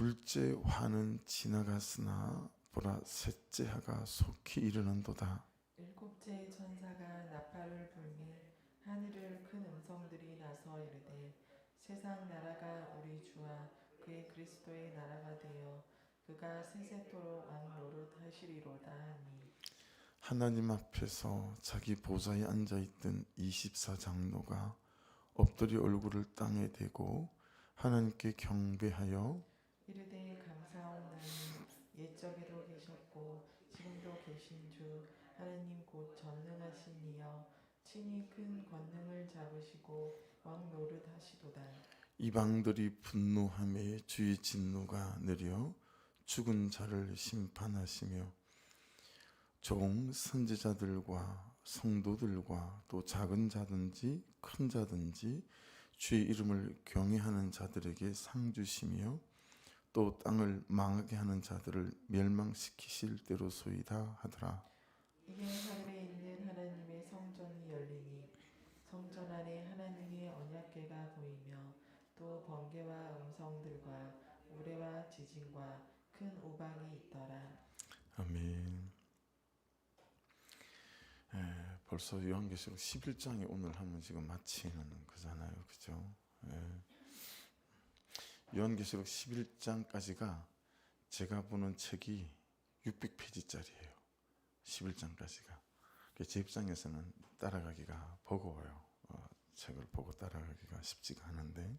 둘째 화는 지나갔으나 보라 셋째 화가 속히 이르는도다. 일곱째 천사가 나팔을 불매 하늘을 큰 음성들이 나서 이르되 세상 나라가 우리 주와 그의 그리스도의 나라가 되어 그가 세세토록 왕 노릇하시리로다 하니 하나님 앞에서 자기 보좌에 앉아있던 24장로가 엎드려 얼굴을 땅에 대고 하나님께 경배하여 이르되 감사하오나니 옛적에도 계셨고 지금도 계신 주 하나님 곧 전능하신 이여 친히 큰 권능을 잡으시고 왕 노릇하시도다. 이방들이 분노하며 주의 진노가 내려 죽은 자를 심판하시며 종 선지자들과 성도들과 또 작은 자든지 큰 자든지 주의 이름을 경외하는 자들에게 상 주시며 또 땅을 망하게 하는 자들을 멸망시키실 때로소이다 하더라. 이게 하늘에 있는 하나님의 성전이 열리니 성전 안에 하나님의 언약궤가 보이며 또 번개와 음성들과 우레와 지진과 큰 우박이 있더라. 아멘. 벌써 요한계시록 11장에 오늘 하면 지금 마치는 거잖아요. 그죠? 요한계시록 11장까지가 제가 보는 책이 600페이지짜리예요. 11장까지가. 제 입장에서는 따라가기가 버거워요. 책을 보고 따라가기가 쉽지가 않은데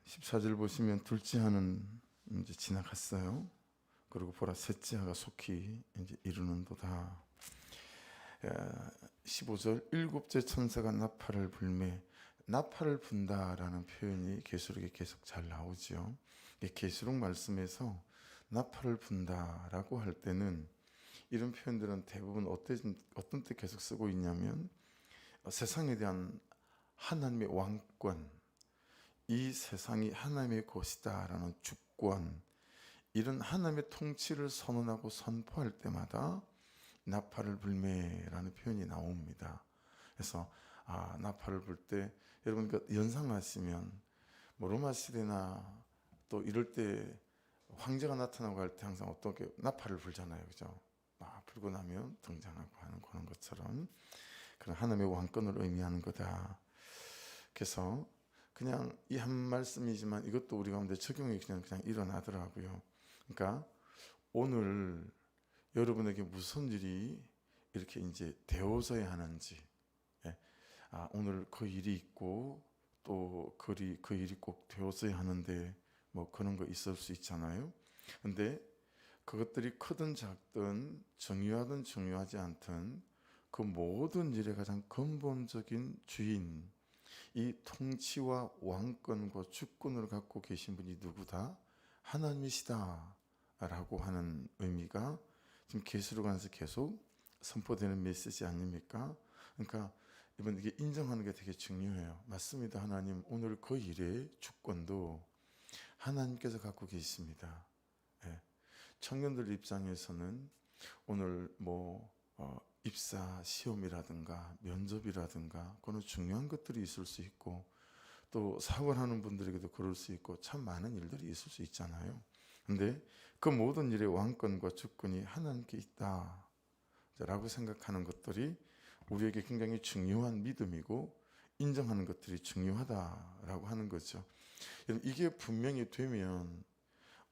14절 보시면 둘째 하는 이제 지나갔어요. 그리고 보라 셋째 하가 속히 이제 이루는도다. 15절 일곱째 천사가 나팔을 불매 나팔을 분다라는 표현이 계시록에 계속 잘 나오죠. 계시록 말씀에서 나팔을 분다라고 할 때는 이런 표현들은 대부분 어떤 때 계속 쓰고 있냐면 세상에 대한 하나님의 왕권, 이 세상이 하나님의 것이다라는 주권, 이런 하나님의 통치를 선언하고 선포할 때마다 나팔을 불매라는 표현이 나옵니다. 그래서 나팔을 불 때 여러분 연상하시면 뭐 로마 시대나 또 이럴 때 황제가 나타나고 할 때 항상 어떻게 나팔을 불잖아요, 그죠? 불고 나면 등장하고 하는 그런 것처럼 그런 하나님의 왕권을 의미하는 거다. 그래서 그냥 이 한 말씀이지만 이것도 우리 가운데 적용이 그냥 일어나더라고요. 그러니까 오늘 여러분에게 무슨 일이 이렇게 이제 되어져야 하는지, 오늘 그 일이 있고 또 그 일이 꼭 되어져야 하는데 뭐 그런 거 있을 수 있잖아요. 근데 그것들이 크든 작든 중요하든 중요하지 않든 그 모든 일의 가장 근본적인 주인, 이 통치와 왕권과 주권을 갖고 계신 분이 누구다? 하나님이시다 라고 하는 의미가 지금 계시록 안에서 계속 선포되는 메시지 아닙니까? 그러니까 이번 이게 인정하는 게 되게 중요해요. 맞습니다. 하나님 오늘 그 일의 주권도 하나님께서 갖고 계십니다. 청년들 입장에서는 오늘 입사 시험이라든가 면접이라든가 그런 중요한 것들이 있을 수 있고 또 사업을 하는 분들에게도 그럴 수 있고 참 많은 일들이 있을 수 있잖아요. 근데 그 모든 일의 왕권과 주권이 하나님께 있다 라고 생각하는 것들이 우리에게 굉장히 중요한 믿음이고 인정하는 것들이 중요하다라고 하는 거죠. 이게 분명히 되면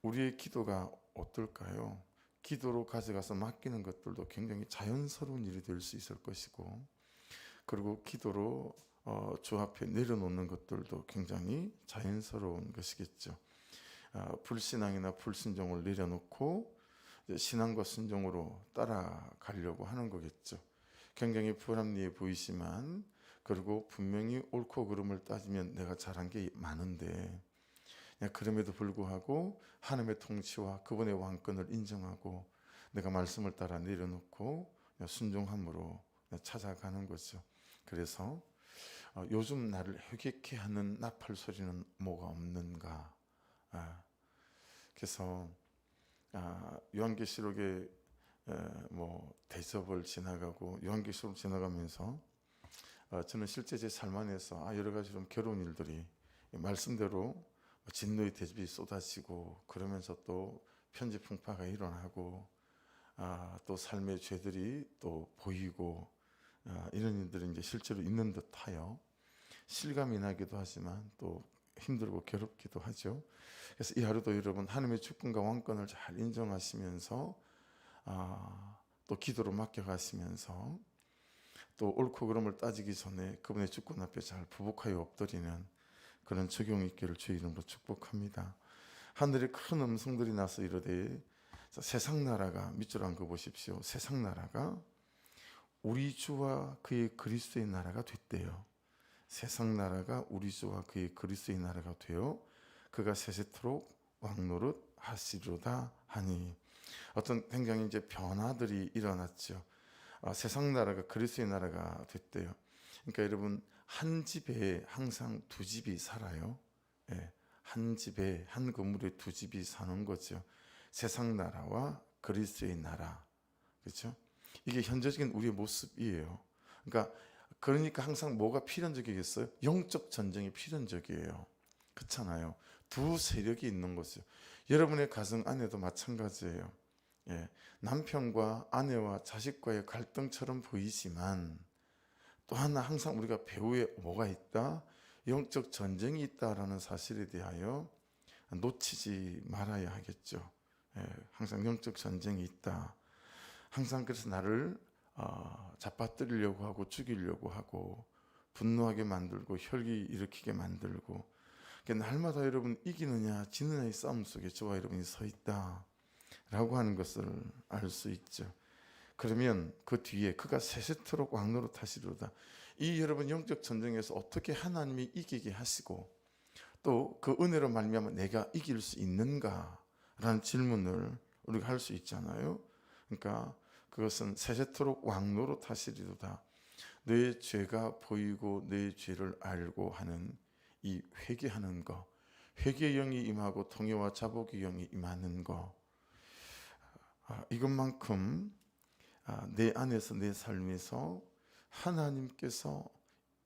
우리의 기도가 어떨까요? 기도로 가져가서 맡기는 것들도 굉장히 자연스러운 일이 될 수 있을 것이고, 그리고 기도로 주 앞에 내려놓는 것들도 굉장히 자연스러운 것이겠죠. 불신앙이나 불순종을 내려놓고 신앙과 순종으로 따라가려고 하는 거겠죠. 굉장히 불합리해 보이지만, 그리고 분명히 옳고 그름을 따지면 내가 잘한 게 많은데 그럼에도 불구하고 하나님의 통치와 그분의 왕권을 인정하고 내가 말씀을 따라 내려놓고 순종함으로 찾아가는 거죠. 그래서 요즘 나를 회개케 하는 나팔 소리는 뭐가 없는가. 그래서 요한계시록에 대접을 지나가고 요한계시록 지나가면서 저는 실제 제 삶 안에서 여러 가지 좀 괴로운 일들이 말씀대로 진노의 대접이 쏟아지고 그러면서 또 편지풍파가 일어나고 또 삶의 죄들이 또 보이고 이런 일들이 이제 실제로 있는 듯하여 실감이 나기도 하지만 또 힘들고 괴롭기도 하죠. 그래서 이 하루도 여러분 하나님의 주권과 왕권을 잘 인정하시면서 또 기도로 맡겨가시면서 또 옳고 그름을 따지기 전에 그분의 주권 앞에 잘 부복하여 엎드리는 그런 적용이 있기를 주의 이름으로 축복합니다. 하늘에 큰 음성들이 나서 이르되 세상 나라가 밑줄 한거 보십시오. 세상 나라가 우리 주와 그의 그리스도의 나라가 됐대요. 세상 나라가 우리 주와 그의 그리스도의 나라가 되어 그가 세세토록 왕노릇 하시리로다 하니 어떤 굉장히 이제 변화들이 일어났죠. 세상 나라가 그리스도의 나라가 됐대요. 그러니까 여러분 한 집에 항상 두 집이 살아요. 예, 한 집에 한 건물에 두 집이 사는 거죠. 세상 나라와 그리스도의 나라, 그렇죠? 이게 현재적인 우리의 모습이에요. 그러니까 항상 뭐가 필연적이겠어요? 영적 전쟁이 필연적이에요. 그렇잖아요. 두 세력이 있는 거죠. 여러분의 가정 안에도 마찬가지예요. 예, 남편과 아내와 자식과의 갈등처럼 보이지만 또 하나 항상 우리가 배후에 뭐가 있다? 영적 전쟁이 있다라는 사실에 대하여 놓치지 말아야 하겠죠. 예, 항상 영적 전쟁이 있다. 항상 그래서 나를 잡아뜨리려고 하고 죽이려고 하고 분노하게 만들고 혈기 일으키게 만들고 날마다 여러분 이기느냐 지느냐의 싸움 속에 저와 여러분이 서 있다라고 하는 것을 알 수 있죠. 그러면 그 뒤에 그가 세세토록 왕노릇 하시리로다. 이 여러분 영적 전쟁에서 어떻게 하나님이 이기게 하시고 또 그 은혜로 말미암아 내가 이길 수 있는가라는 질문을 우리가 할 수 있잖아요. 그러니까 그것은 세세토록 왕노릇 하시리로다. 내 죄가 보이고 내 죄를 알고 하는 이 회개하는 거, 회개의 영이 임하고 통회와 자복의 영이 임하는 거, 이것만큼 내 안에서 내 삶에서 하나님께서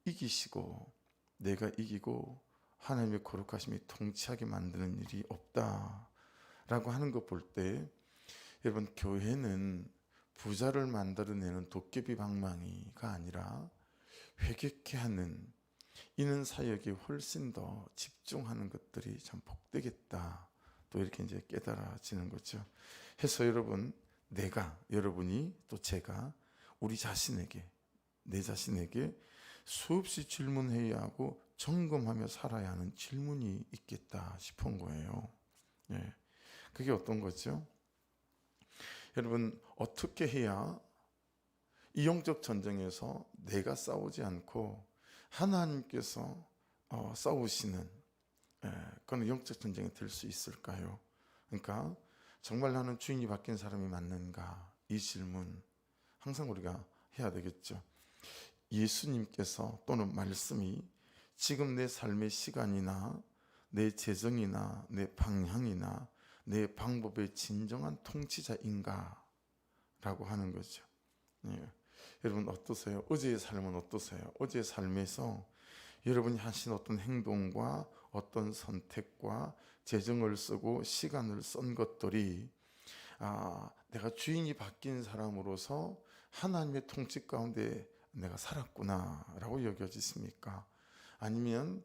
이기시고 내가 이기고 하나님의 거룩하심이 통치하게 만드는 일이 없다라고 하는 거 볼 때 여러분 교회는 부자를 만들어내는 도깨비 방망이가 아니라 회개케 하는 이는 사역에 훨씬 더 집중하는 것들이 참 복되겠다. 또 이렇게 이제 깨달아지는 거죠. 해서 여러분 여러분이 또 제가 우리 자신에게 내 자신에게 수없이 질문해야 하고 점검하며 살아야 하는 질문이 있겠다 싶은 거예요. 예. 그게 어떤 거죠? 여러분 어떻게 해야 이 영적 전쟁에서 내가 싸우지 않고 하나님께서 싸우시는 그런 영적 전쟁이 될 수 있을까요? 그러니까 정말 나는 주인이 바뀐 사람이 맞는가? 이 질문 항상 우리가 해야 되겠죠. 예수님께서 또는 말씀이 지금 내 삶의 시간이나 내 재정이나 내 방향이나 내 방법의 진정한 통치자인가? 라고 하는 거죠. 예. 여러분 어떠세요? 어제의 삶은 어떠세요? 어제의 삶에서 여러분이 하신 어떤 행동과 어떤 선택과 재정을 쓰고 시간을 쓴 것들이 내가 주인이 바뀐 사람으로서 하나님의 통치 가운데 내가 살았구나 라고 여겨지십니까? 아니면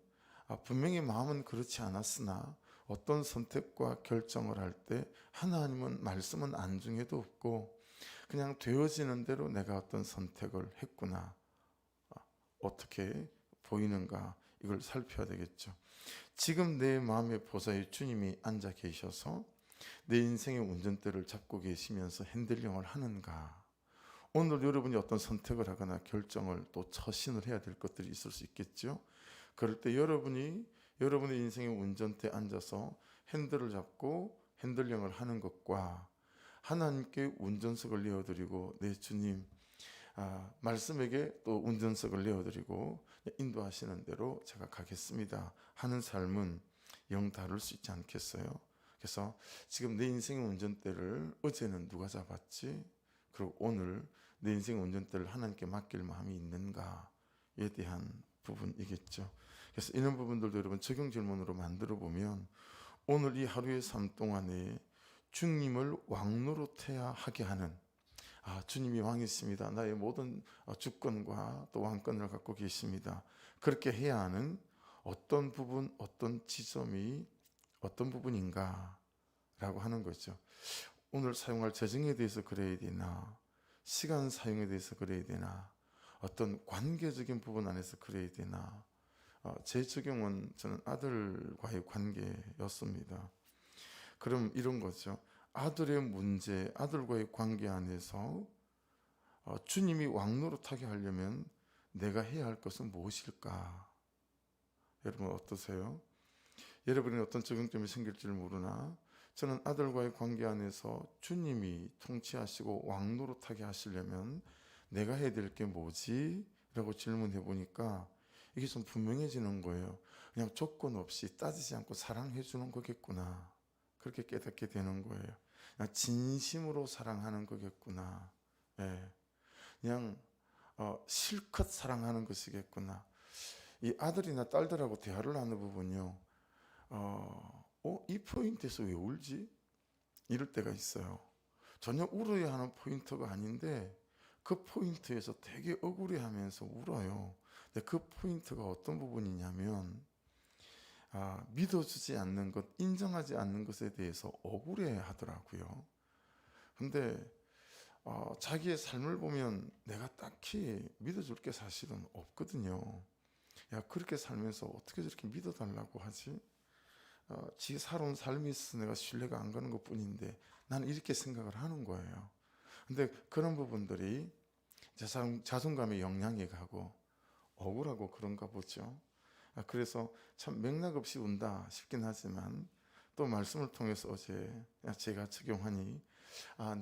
분명히 마음은 그렇지 않았으나 어떤 선택과 결정을 할 때 하나님은 말씀은 안중에도 없고 그냥 되어지는 대로 내가 어떤 선택을 했구나. 어떻게 보이는가 이걸 살펴야 되겠죠. 지금 내 마음의 보좌에 주님이 앉아 계셔서 내 인생의 운전대를 잡고 계시면서 핸들링을 하는가. 오늘 여러분이 어떤 선택을 하거나 결정을 또 처신을 해야 될 것들이 있을 수 있겠죠. 그럴 때 여러분의 인생의 운전대에 앉아서 핸들을 잡고 핸들링을 하는 것과 하나님께 운전석을 내어드리고 내 주님 말씀에게 또 운전석을 내어드리고 인도하시는 대로 제가 가겠습니다 하는 삶은 영 다를 수 있지 않겠어요? 그래서 지금 내 인생의 운전대를 어제는 누가 잡았지? 그리고 오늘 내 인생의 운전대를 하나님께 맡길 마음이 있는가에 대한 부분이겠죠. 그래서 이런 부분들도 여러분 적용 질문으로 만들어 보면 오늘 이 하루의 삶 동안에 주님을 왕 노릇해야 하게 하는 주님이 왕이십니다. 나의 모든 주권과 또 왕권을 갖고 계십니다. 그렇게 해야 하는 어떤 부분, 어떤 지점이 어떤 부분인가 라고 하는 거죠. 오늘 사용할 재정에 대해서 그래야 되나, 시간 사용에 대해서 그래야 되나, 어떤 관계적인 부분 안에서 그래야 되나. 제 적용은 저는 아들과의 관계였습니다. 그럼 이런 거죠. 아들의 문제, 아들과의 관계 안에서 주님이 왕노릇하게 하려면 내가 해야 할 것은 무엇일까? 여러분 어떠세요? 여러분이 어떤 적용점이 생길지를 모르나 저는 아들과의 관계 안에서 주님이 통치하시고 왕노릇하게 하시려면 내가 해야 될 게 뭐지? 라고 질문해 보니까 이게 좀 분명해지는 거예요. 그냥 조건 없이 따지지 않고 사랑해 주는 거겠구나. 그렇게 깨닫게 되는 거예요. 그냥 진심으로 사랑하는 거겠구나. 예. 그냥 실컷 사랑하는 것이겠구나. 이 아들이나 딸들하고 대화를 하는 부분요. 이 포인트에서 왜 울지? 이럴 때가 있어요. 전혀 울어야 하는 포인트가 아닌데 그 포인트에서 되게 억울해하면서 울어요. 근데 그 포인트가 어떤 부분이냐면 믿어주지 않는 것, 인정하지 않는 것에 대해서 억울해하더라고요. 근데 자기의 삶을 보면 내가 딱히 믿어줄 게 사실은 없거든요. 야, 그렇게 살면서 어떻게 저렇게 믿어달라고 하지? 지 살아온 삶이 있어서 내가 신뢰가 안 가는 것 뿐인데 나는 이렇게 생각을 하는 거예요. 근데 그런 부분들이 자존감에 영향이 가고 억울하고 그런가 보죠. 그래서 참 맥락 없이 운다 싶긴 하지만 또 말씀을 통해서 어제 제가 적용하니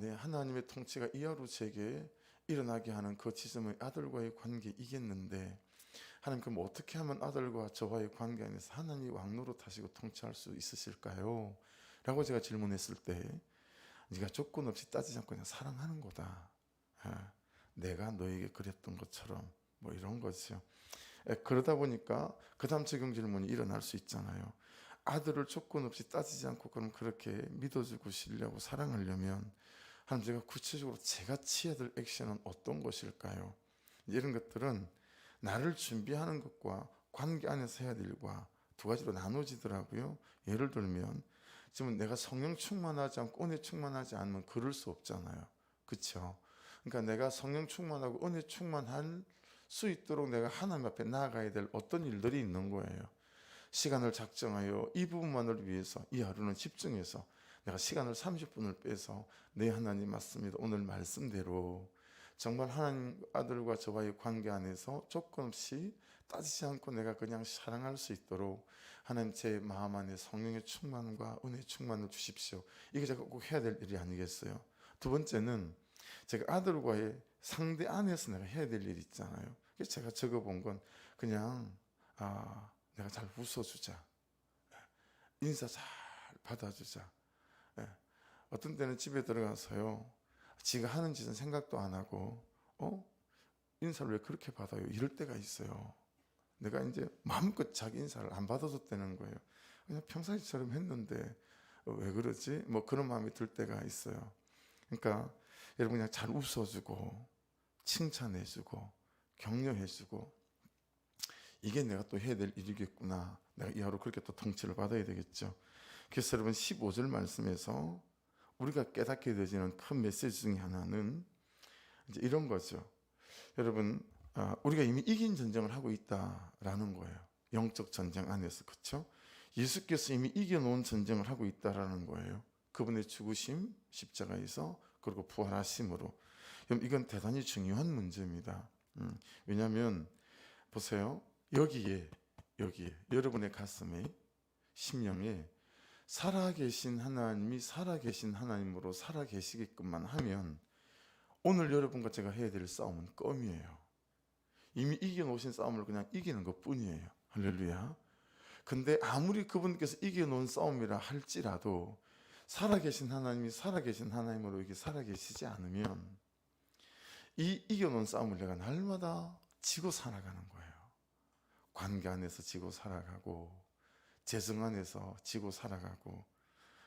네, 하나님의 통치가 이 하루 제게 일어나게 하는 그 지점의 아들과의 관계이겠는데 하나님 그럼 어떻게 하면 아들과 저와의 관계 안에서 하나님이 왕노릇하시고 통치할 수 있으실까요? 라고 제가 질문했을 때 네가 조건 없이 따지지 않고 그냥 사랑하는 거다. 내가 너에게 그랬던 것처럼 뭐 이런 거죠. 그러다 보니까 그 다음 적용 질문이 일어날 수 있잖아요. 아들을 조건 없이 따지지 않고 그럼 그렇게 믿어주고 시려고 사랑하려면 하나님 제가 구체적으로 제가 취해야 될 액션은 어떤 것일까요? 이런 것들은 나를 준비하는 것과 관계 안에서 해야 될 일과 두 가지로 나눠지더라고요. 예를 들면 지금 내가 성령 충만하지 않고 은혜 충만하지 않으면 그럴 수 없잖아요. 그렇죠? 그러니까 내가 성령 충만하고 은혜 충만할 수 있도록 내가 하나님 앞에 나아가야 될 어떤 일들이 있는 거예요. 시간을 작정하여 이 부분만을 위해서 이 하루는 집중해서 내가 시간을 30분을 빼서 네 하나님 맞습니다. 오늘 말씀대로 정말 하나님 아들과 저와의 관계 안에서 조건 없이 따지지 않고 내가 그냥 사랑할 수 있도록 하나님 제 마음 안에 성령의 충만과 은혜 충만을 주십시오. 이게 제가 꼭 해야 될 일이 아니겠어요. 두 번째는 제가 아들과의 상대 안에서 내가 해야 될 일이 있잖아요. 그래서 제가 적어본 건 그냥 내가 잘 웃어주자, 인사 잘 받아주자. 어떤 때는 집에 들어가서요 지가 하는 짓은 생각도 안 하고 인사를 왜 그렇게 받아요? 이럴 때가 있어요. 내가 이제 마음껏 자기 인사를 안 받아줬다는 거예요. 그냥 평상시처럼 했는데 왜 그러지? 뭐 그런 마음이 들 때가 있어요. 그러니까 여러분 그냥 잘 웃어주고 칭찬해주고 격려해주고 이게 내가 또 해야 될 일이겠구나. 내가 이 하루 그렇게 또 통치를 받아야 되겠죠. 그래서 여러분 15절 말씀에서 우리가 깨닫게 되지는 큰 메시지 중에 하나는 이제 이런 거죠. 여러분 우리가 이미 이긴 전쟁을 하고 있다라는 거예요. 영적 전쟁 안에서. 그렇죠? 예수께서 이미 이겨놓은 전쟁을 하고 있다라는 거예요. 그분의 죽으심 십자가에서 그리고 부활하심으로. 이건 대단히 중요한 문제입니다. 왜냐하면 보세요. 여기에 여러분의 가슴에 심령에 살아계신 하나님이 살아계신 하나님으로 살아계시게끔만 하면 오늘 여러분과 제가 해야 될 싸움은 껌이에요. 이미 이겨놓으신 싸움을 그냥 이기는 것 뿐이에요. 할렐루야. 근데 아무리 그분께서 이겨놓은 싸움이라 할지라도 살아계신 하나님이 살아계신 하나님으로 이게 살아계시지 않으면 이 이겨놓은 싸움을 내가 날마다 지고 살아가는 거예요. 관계 안에서 지고 살아가고 재정 안에서 지고 살아가고.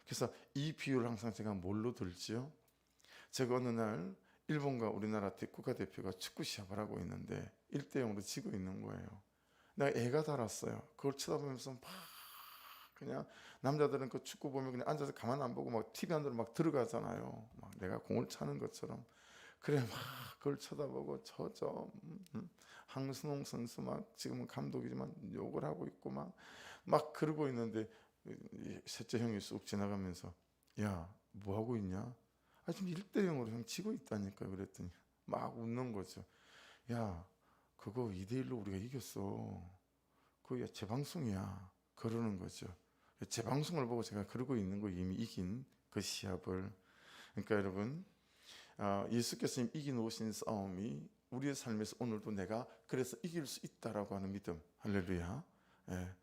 그래서 이 비유를 항상 제가 뭘로 들지요? 제가 어느 날 일본과 우리나라 국가대표가 축구 시합을 하고 있는데 1대0으로 지고 있는 거예요. 내가 애가 달았어요. 그걸 쳐다보면서 막 그냥, 남자들은 그 축구 보면 그냥 앉아서 가만 안 보고 막 TV 안으로 막 들어가잖아요. 막 내가 공을 차는 것처럼. 그래 막 그걸 쳐다보고 황순홍 선수 막 지금은 감독이지만 욕을 하고 있고 막 그러고 있는데 이 셋째 형이 쑥 지나가면서 야, 뭐 하고 있냐? 아, 지금 1대0으로 형 지고 있다니까. 그랬더니 막 웃는 거죠. 야, 그거 2대1로 우리가 이겼어. 그거 재방송이야. 그러는 거죠. 재방송을 보고 제가 그러고 있는 거, 이미 이긴 그 시합을. 그러니까 여러분, 예수께서 이미 이겨놓으신 싸움이 우리의 삶에서 오늘도 내가 그래서 이길 수 있다라고 하는 믿음. 할렐루야. 예.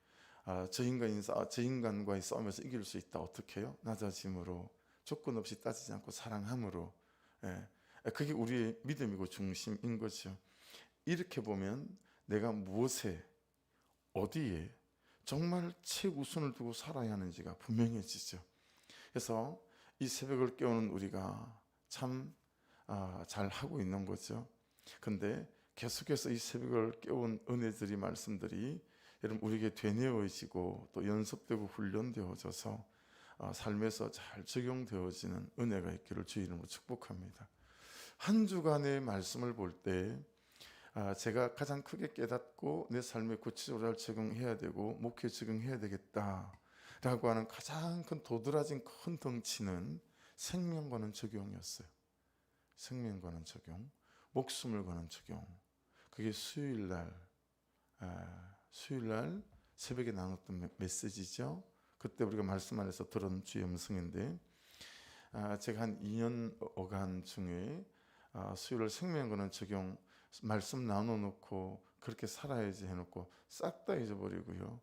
저 인간과의 싸움에서 이길 수 있다. 어떻게 해요? 낮아짐으로, 조건 없이 따지지 않고 사랑함으로. 예. 그게 우리의 믿음이고 중심인 거죠. 이렇게 보면 내가 무엇에, 어디에 정말 최우선을 두고 살아야 하는지가 분명해지죠. 그래서 이 새벽을 깨우는 우리가 참 잘 하고 있는 거죠. 근데 계속해서 이 새벽을 깨운 은혜들이, 말씀들이 여러분 우리에게 되뇌어지고 또 연습되고 훈련되어져서 삶에서 잘 적용되어지는 은혜가 있기를 주의 이름으로 축복합니다. 한 주간의 말씀을 볼 때 제가 가장 크게 깨닫고 내 삶에 구체적으로 적용해야 되고 목표에 적용해야 되겠다라고 하는 가장 큰 도드라진 큰 덩치는 생명 거는 적용이었어요. 생명 거는 적용, 목숨을 거는 적용. 그게 수요일날 새벽에 나눴던 메시지죠. 그때 우리가 말씀 안에서 들은 주의 음성인데, 제가 한 2년 어간 중에 수요일 생명 거는 적용 말씀 나눠놓고 그렇게 살아야지 해놓고 싹 다 잊어버리고요.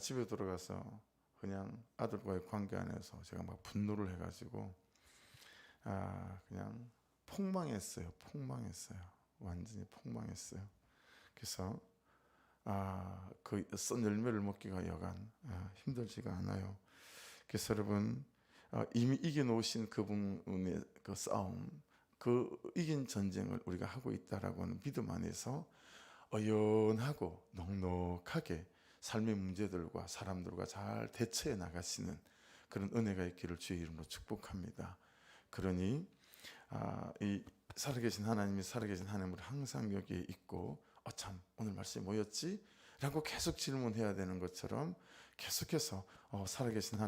집에 들어가서 그냥 아들과의 관계 안에서 제가 막 분노를 해가지고 그냥 폭망했어요. 완전히 폭망했어요. 그래서 그 썬 열매를 먹기가 여간 힘들지가 않아요. 그래서 여러분, 이미 이겨놓으신 그분의 그 싸움, 그 이긴 전쟁을 우리가 하고 있다라고 하는 믿음 안에서 어연하고 넉넉하게 삶의 문제들과 사람들과 잘 대처해 나가시는 그런 은혜가 있기를 주의 이름으로 축복합니다. 그러니 이 살아계신 하나님이 살아계신 하나님을 항상 여기에 있고 참 오늘 말씀이 뭐였지? 라고 계속 질문해야 되는 것처럼 계속해서 살아계신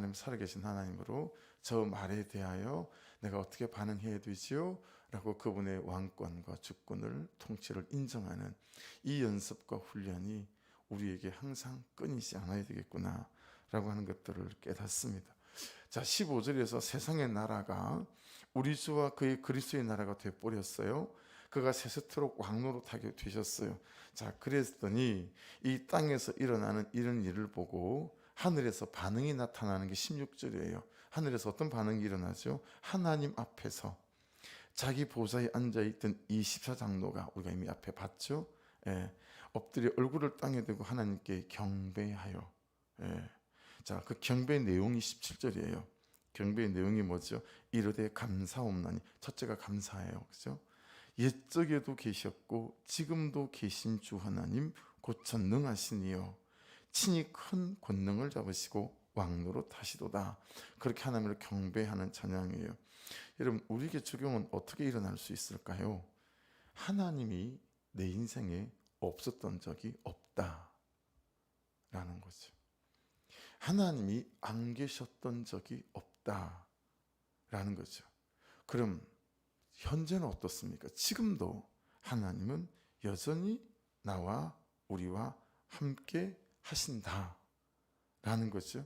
하나님으로 저 말에 대하여 내가 어떻게 반응해야 되지요? 라고 그분의 왕권과 주권을, 통치를 인정하는 이 연습과 훈련이 우리에게 항상 끊이지 않아야 되겠구나 라고 하는 것들을 깨닫습니다. 자, 15절에서 세상의 나라가 우리 주와 그의 그리스도의 나라가 되어버렸어요. 그가 세세토록 왕노릇하게 되셨어요. 자, 그랬더니 이 땅에서 일어나는 이런 일을 보고 하늘에서 반응이 나타나는 게 16절이에요. 하늘에서 어떤 반응이 일어나죠? 하나님 앞에서 자기 보좌에 앉아있던 24장로가, 우리가 이미 앞에 봤죠? 엎드려 얼굴을 땅에 대고 하나님께 경배하여. 자, 그 경배의 내용이 17절이에요. 경배의 내용이 뭐죠? 이르되 감사옵나니. 첫째가 감사해요. 그죠? 옛적에도 계셨고 지금도 계신 주 하나님 곧 전능하시니요 친히 큰 권능을 잡으시고 왕노릇 하시도다. 그렇게 하나님을 경배하는 찬양이에요. 여러분, 우리에게 적용은 어떻게 일어날 수 있을까요? 하나님이 내 인생에 없었던 적이 없다라는 거죠. 하나님이 안 계셨던 적이 없다라는 거죠. 그럼 현재는 어떻습니까? 지금도 하나님은 여전히 나와 우리와 함께 하신다라는 거죠.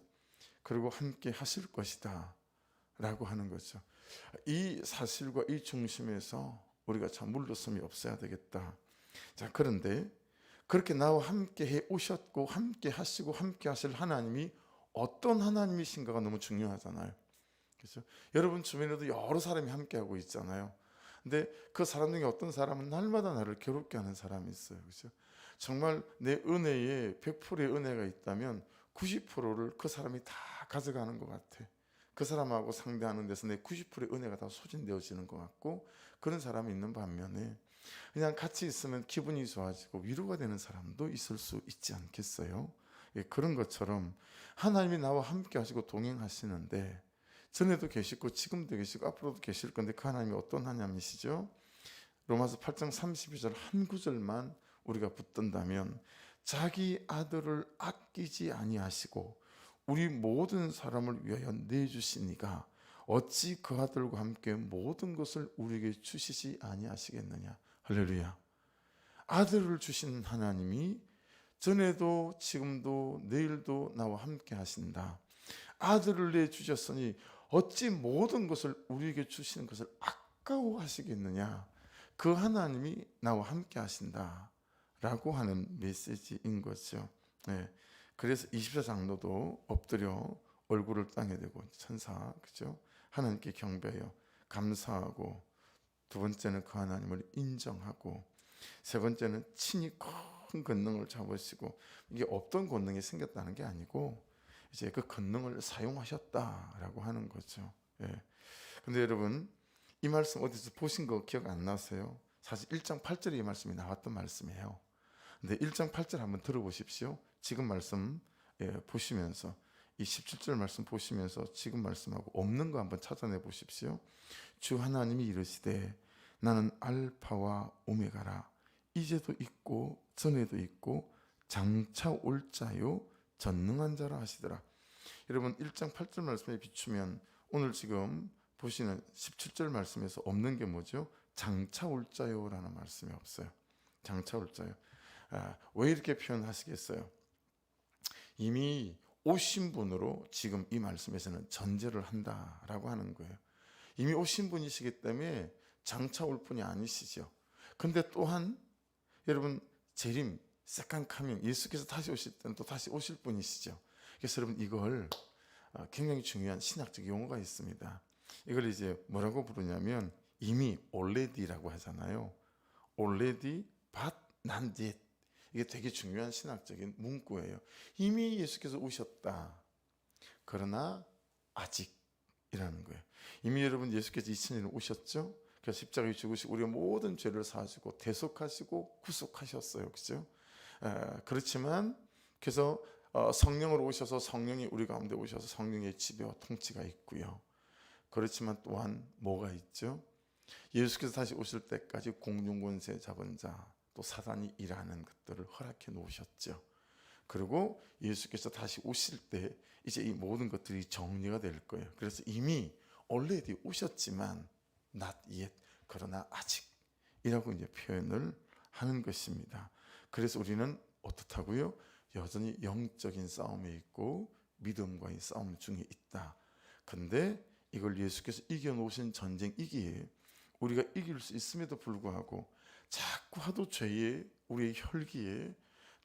그리고 함께 하실 것이다 라고 하는 거죠. 이 사실과 이 중심에서 우리가 참 물러섬이 없어야 되겠다. 자, 그런데 그렇게 나와 함께 해 오셨고 함께 하시고 함께 하실 하나님이 어떤 하나님이신가가 너무 중요하잖아요. 그렇죠? 여러분 주변에도 여러 사람이 함께 하고 있잖아요. 근데 그 사람 중에 어떤 사람은 날마다 나를 괴롭게 하는 사람이 있어요. 그렇죠? 정말 내 은혜에 100%의 은혜가 있다면 90%를 그 사람이 다 가져가는 것 같아. 그 사람하고 상대하는 데서 내 90%의 은혜가 다 소진되어지는 것 같고, 그런 사람이 있는 반면에 그냥 같이 있으면 기분이 좋아지고 위로가 되는 사람도 있을 수 있지 않겠어요? 예, 그런 것처럼 하나님이 나와 함께 하시고 동행하시는데, 전에도 계시고 지금도 계시고 앞으로도 계실 건데, 그 하나님이 어떤 하나님이시죠? 로마서 8장 32절 한 구절만 우리가 붙든다면, 자기 아들을 아끼지 아니하시고 우리 모든 사람을 위하여 내주시니가 어찌 그 아들과 함께 모든 것을 우리에게 주시지 아니하시겠느냐. 할렐루야. 아들을 주신 하나님이 전에도 지금도 내일도 나와 함께 하신다. 아들을 내주셨으니 어찌 모든 것을 우리에게 주시는 것을 아까워하시겠느냐. 그 하나님이 나와 함께 하신다 라고 하는 메시지인 거죠. 네. 그래서 24장로도 엎드려 얼굴을 땅에 대고 천사, 그죠? 하나님께 경배하여 감사하고, 두 번째는 그 하나님을 인정하고, 세 번째는 친히 큰 권능을 잡으시고, 이게 없던 권능이 생겼다는 게 아니고 이제 그 권능을 사용하셨다라고 하는 거죠. 예. 근데 여러분, 이 말씀 어디서 보신 거 기억 안 나세요? 사실 1장 8절에 이 말씀이 나왔던 말씀이에요. 근데 1장 8절 한번 들어보십시오. 지금 말씀 보시면서, 이 17절 말씀 보시면서 지금 말씀하고 없는 거 한번 찾아내 보십시오. 주 하나님이 이르시되 나는 알파와 오메가라. 이제도 있고 전에도 있고 장차 올 자요 전능한 자라 하시더라. 여러분, 1장 8절 말씀에 비추면 오늘 지금 보시는 17절 말씀에서 없는 게 뭐죠? 장차 올 자요 라는 말씀이 없어요. 장차 올 자요. 왜 이렇게 표현하시겠어요? 이미 오신 분으로 지금 이 말씀에서는 전제를 한다라고 하는 거예요. 이미 오신 분이시기 때문에 장차 올 분이 아니시죠. 근데 또한 여러분, 재림, 세컨 카밍, 예수께서 다시 오실 때는 또 다시 오실 분이시죠. 그래서 여러분, 이걸 굉장히 중요한 신학적 용어가 있습니다. 이걸 이제 뭐라고 부르냐면, 이미 already라고 하잖아요. already but not yet. 이게 되게 중요한 신학적인 문구예요. 이미 예수께서 오셨다. 그러나 아직이라는 거예요. 이미 여러분, 예수께서 2000년 오셨죠? 그래서 십자가에 죽으시고 우리의 모든 죄를 사하시고 대속하시고 구속하셨어요. 그죠? 그렇지만 그래서 성령으로 오셔서 성령이 우리 가운데 오셔서 성령의 지배와 통치가 있고요. 그렇지만 또한 뭐가 있죠? 예수께서 다시 오실 때까지 공중권세 잡은 자, 또 사단이 일하는 것들을 허락해 놓으셨죠. 그리고 예수께서 다시 오실 때 이제 이 모든 것들이 정리가 될 거예요. 그래서 이미 already 오셨지만 not yet, 그러나 아직이라고 이제 표현을 하는 것입니다. 그래서 우리는 어떻다고요? 여전히 영적인 싸움에 있고 믿음과의 싸움 중에 있다. 근데 이걸 예수께서 이겨놓으신 전쟁이기에 우리가 이길 수 있음에도 불구하고 자꾸 하도 죄에, 우리의 혈기에,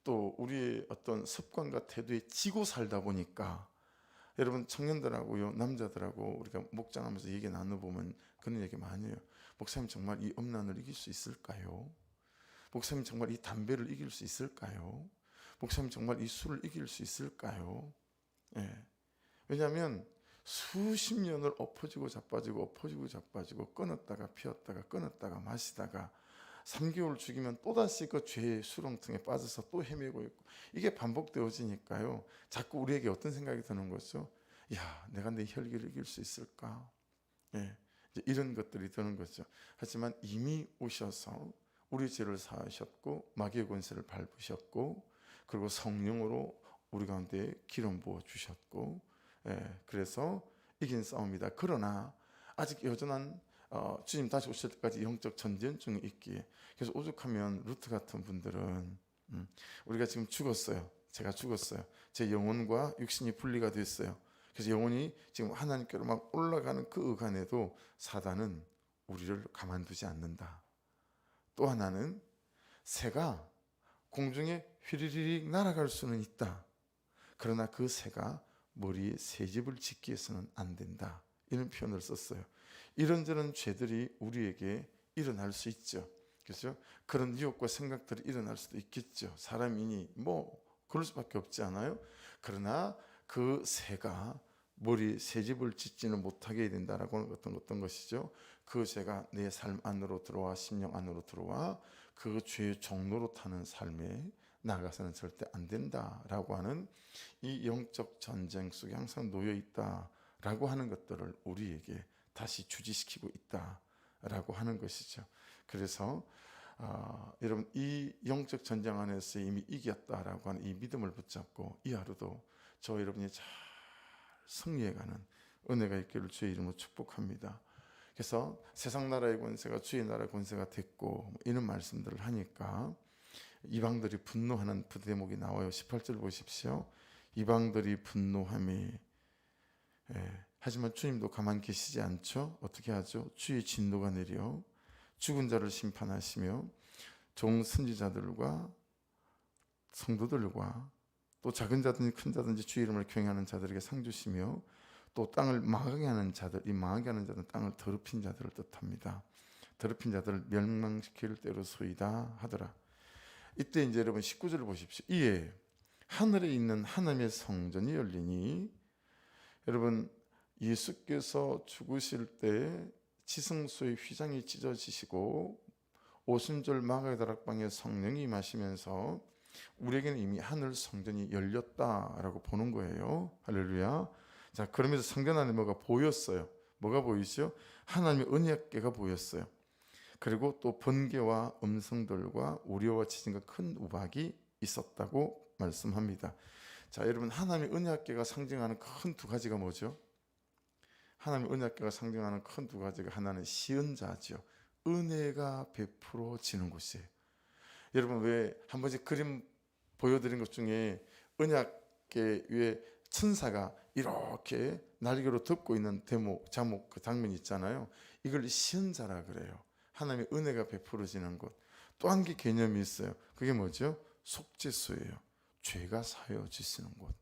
또 우리의 어떤 습관과 태도에 지고 살다 보니까, 여러분, 청년들하고요, 남자들하고 우리가 목장하면서 얘기 나눠보면 그런 얘기 많이 해요. 목사님, 정말 이 음란을 이길 수 있을까요? 목사님, 정말 이 담배를 이길 수 있을까요? 목사님, 정말 이 술을 이길 수 있을까요? 예. 왜냐하면 수십 년을 엎어지고 자빠지고 끊었다가 피웠다가 끊었다가 마시다가 3개월 죽이면 또다시 그 죄의 수렁통에 빠져서 또 헤매고 있고, 이게 반복되어지니까요, 자꾸 우리에게 어떤 생각이 드는 거죠? 야, 내가 내 혈기를 이길 수 있을까? 예, 이제 이런 것들이 드는 거죠. 하지만 이미 오셔서 우리 죄를 사하셨고 마귀의 권세를 밟으셨고, 그리고 성령으로 우리 가운데 기름 부어 주셨고, 그래서 이긴 싸움이다. 그러나 아직 여전한 주님 다시 오실 때까지 영적 전쟁 중에 있기에, 그래서 오죽하면 루트 같은 분들은 우리가 지금 죽었어요. 제가 죽었어요. 제 영혼과 육신이 분리가 됐어요. 그래서 영혼이 지금 하나님께로 막 올라가는 그 의간에도 사단은 우리를 가만두지 않는다. 또 하나는 새가 공중에 휘리릭 날아갈 수는 있다. 그러나 그 새가 머리에 새집을 짓기 위해서는 안 된다. 이런 표현을 썼어요. 이런저런 죄들이 우리에게 일어날 수 있죠. 그죠? 그런 유혹과 생각들이 일어날 수도 있겠죠. 사람이니 뭐 그럴 수밖에 없지 않아요? 그러나 그 새가 머리 새집을 짓지는 못하게 된다라고 하는 어떤 것이죠. 그 죄가 내 삶 안으로 들어와 심령 안으로 들어와 그 죄의 종로로 타는 삶에 나가서는 절대 안 된다라고 하는 이 영적 전쟁 속에 항상 놓여 있다라고 하는 것들을 우리에게 다시 주지시키고 있다라고 하는 것이죠. 그래서 여러분 이 영적 전쟁 안에서 이미 이겼다라고 하는 이 믿음을 붙잡고 이 하루도 저 여러분이 잘 승리해가는 은혜가 있기를 주의 이름으로 축복합니다. 그래서 세상 나라의 권세가 주의 나라의 권세가 됐고 이런 말씀들을 하니까 이방들이 분노하는 부대목이 나와요. 18절 보십시오. 이방들이 분노함이 하지만 주님도 가만히 계시지 않죠. 어떻게 하죠? 주의 진노가 내려 죽은 자를 심판하시며 종 선지자들과 성도들과 또 작은 자든지 큰 자든지 주의 이름을 경외하는 자들에게 상 주시며 또 땅을 망하게 하는 자들, 이 망하게 하는 자들은 땅을 더럽힌 자들을 뜻합니다. 더럽힌 자들을 멸망시킬 때로소이다 하더라. 이때 이제 여러분 19절을 보십시오. 이에 하늘에 있는 하나님의 성전이 열리니, 여러분 예수께서 죽으실 때 지성소의 휘장이 찢어지시고 오순절 마가의 다락방에 성령이 임하시면서 우리에게는 이미 하늘 성전이 열렸다라고 보는 거예요. 할렐루야. 자, 그러면서 성전 안에 뭐가 보였어요. 뭐가 보이죠? 하나님의 언약궤가 보였어요. 그리고 또 번개와 음성들과 우리와 지진과 큰 우박이 있었다고 말씀합니다. 자, 여러분 하나님의 언약궤가 상징하는 큰 두 가지가 뭐죠? 하나님의 언약궤가 상징하는 큰 두 가지가 하나는 시은자죠. 은혜가 베풀어지는 곳이에요. 여러분 왜 한 번씩 그림 보여드린 것 중에 언약궤 위에 천사가 이렇게 날개로 덮고 있는 자목 그 장면이 있잖아요. 이걸 시은자라 그래요. 하나님의 은혜가 베풀어지는 곳. 또 한 개 개념이 있어요. 그게 뭐죠? 속죄소예요. 죄가 사여지시는 곳.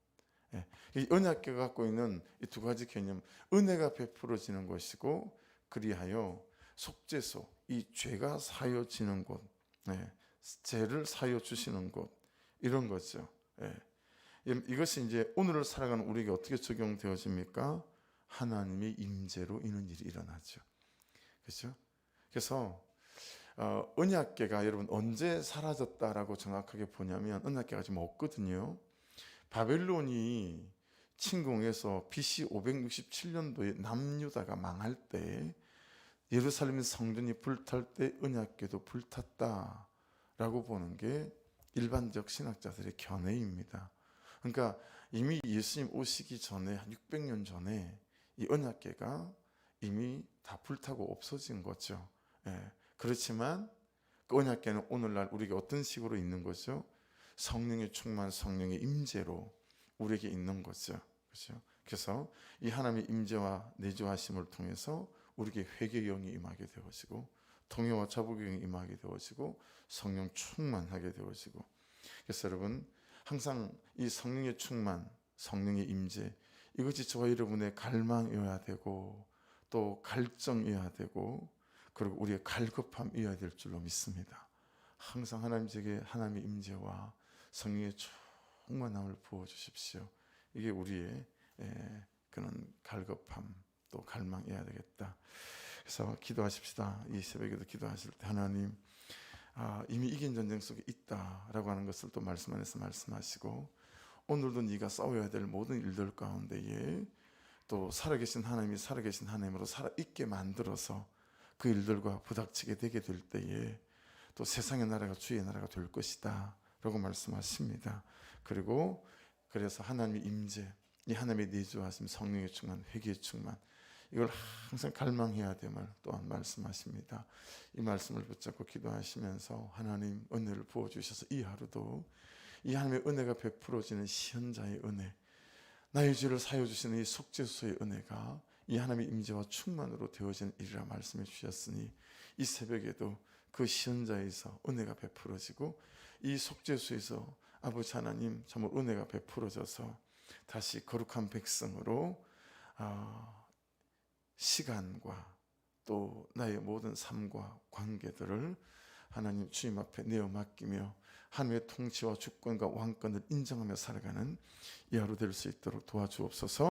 이 언약궤가 갖고 있는 이 두 가지 개념, 은혜가 베풀어지는 것이고 그리하여 속죄소, 이 죄가 사여지는 곳, 죄를 사여 주시는 곳, 이런 거죠. 이것이 이제 오늘을 살아가는 우리에게 어떻게 적용되어집니까? 하나님의 임재로 이런 일이 일어나죠. 그렇죠? 그래서 언약궤가 여러분 언제 사라졌다라고 정확하게 보냐면 언약궤가 지금 없거든요. 바벨론이 침공해서 BC 567년도에 남유다가 망할 때 예루살렘 성전이 불탈 때 언약궤도 불탔다라고 보는 게 일반적 신학자들의 견해입니다. 그러니까 이미 예수님 오시기 전에 한 600년 전에 이 언약궤가 이미 다 불타고 없어진 거죠. 그렇지만 그 언약궤는 오늘날 우리가 어떤 식으로 있는 거죠? 성령의 충만, 성령의 임재로 우리에게 있는 거죠. 그렇죠? 그래서 이 하나님의 임재와 내주하심을 통해서 우리에게 회개의 영이 임하게 되어지고 통회와 자복의 영이 임하게 되어지고 성령 충만하게 되어지고, 그래서 여러분 항상 이 성령의 충만, 성령의 임재, 이것이 저와 여러분의 갈망이어야 되고 또 갈정이어야 되고 그리고 우리의 갈급함이어야 될 줄로 믿습니다. 항상 하나님에게 하나님의 임재와 성령의 충만함을 부어주십시오. 이게 우리의 그런 갈급함 또 갈망이어야 되겠다. 그래서 기도하십시다. 이 새벽에도 기도하실 때 하나님, 이미 이긴 전쟁 속에 있다라고 하는 것을 또 말씀 안에서 말씀하시고 오늘도 네가 싸워야 될 모든 일들 가운데에 또 살아계신 하나님이 살아계신 하나님으로 살아있게 만들어서 그 일들과 부닥치게 되게 될 때에 또 세상의 나라가 주의 나라가 될 것이다 라고 말씀하십니다. 그리고 그래서 하나님의 임재, 이 하나님의 내주하심, 성령의 충만, 회개의 충만, 이걸 항상 갈망해야 됨을 또한 말씀하십니다. 이 말씀을 붙잡고 기도하시면서 하나님 은혜를 부어주셔서 이 하루도 이 하나님의 은혜가 베풀어지는 시현자의 은혜, 나의 죄를 사여주시는 이 속죄소의 은혜가 이 하나님의 임재와 충만으로 되어지는 일이라 말씀해 주셨으니 이 새벽에도 그 시현자에서 은혜가 베풀어지고 이 속죄소에서 아버지 하나님 정말 은혜가 베풀어져서 다시 거룩한 백성으로 시간과 또 나의 모든 삶과 관계들을 하나님 주님 앞에 내어 맡기며 하나님의 통치와 주권과 왕권을 인정하며 살아가는 이 하루 될 수 있도록 도와주옵소서.